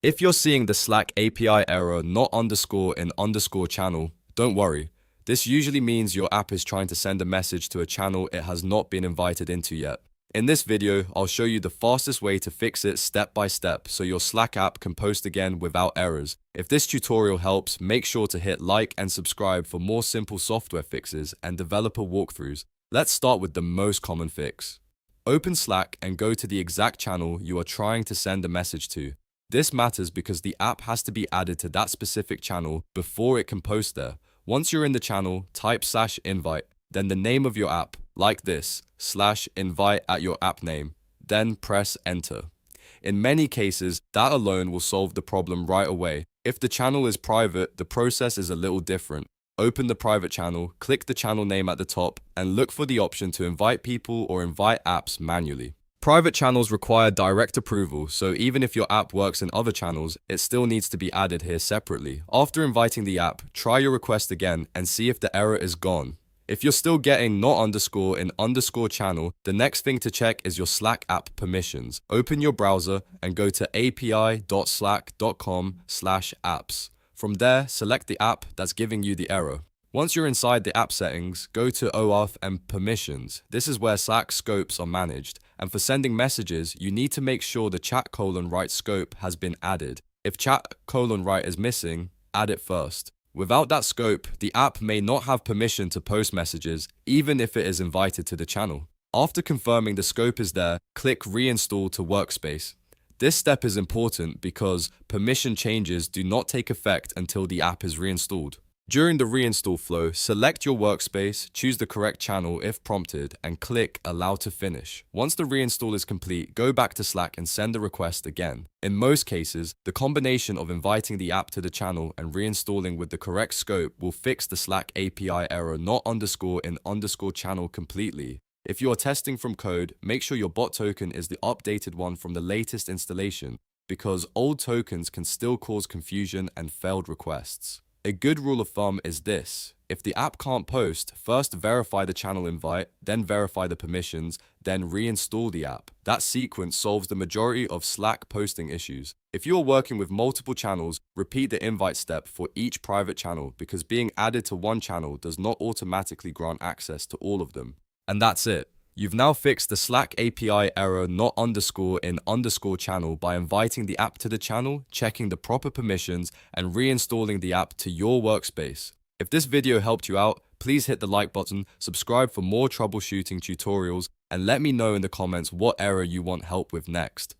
If you're seeing the Slack API error not underscore in underscore channel, don't worry. This usually means your app is trying to send a message to a channel it has not been invited into yet. In this video, I'll show you the fastest way to fix it step by step so your Slack app can post again without errors. If this tutorial helps, make sure to hit like and subscribe for more simple software fixes and developer walkthroughs. Let's start with the most common fix. Open Slack and go to the exact channel you are trying to send a message to. This matters because the app has to be added to that specific channel before it can post there. Once you're in the channel, type /invite, then the name of your app, like this, /invite at your app name, then press enter. In many cases, that alone will solve the problem right away. If the channel is private, the process is a little different. Open the private channel, click the channel name at the top, and look for the option to invite people or invite apps manually. Private channels require direct approval, so even if your app works in other channels, it still needs to be added here separately. After inviting the app, try your request again and see if the error is gone. If you're still getting not underscore in underscore channel, the next thing to check is your Slack app permissions. Open your browser and go to api.slack.com/apps. From there, select the app that's giving you the error. Once you're inside the app settings, go to OAuth and permissions. This is where Slack scopes are managed. And for sending messages, you need to make sure the chat::write scope has been added. If chat::write is missing, add it first. Without that scope, the app may not have permission to post messages, even if it is invited to the channel. After confirming the scope is there, click Reinstall to Workspace. This step is important because permission changes do not take effect until the app is reinstalled. During the reinstall flow, select your workspace, choose the correct channel if prompted, and click Allow to finish. Once the reinstall is complete, go back to Slack and send the request again. In most cases, the combination of inviting the app to the channel and reinstalling with the correct scope will fix the Slack API error not underscore in underscore channel completely. If you are testing from code, make sure your bot token is the updated one from the latest installation, because old tokens can still cause confusion and failed requests. A good rule of thumb is this: if the app can't post, first verify the channel invite, then verify the permissions, then reinstall the app. That sequence solves the majority of Slack posting issues. If you are working with multiple channels, repeat the invite step for each private channel because being added to one channel does not automatically grant access to all of them. And that's it. You've now fixed the Slack API error not underscore in underscore channel by inviting the app to the channel, checking the proper permissions, and reinstalling the app to your workspace. If this video helped you out, please hit the like button, subscribe for more troubleshooting tutorials, and let me know in the comments what error you want help with next.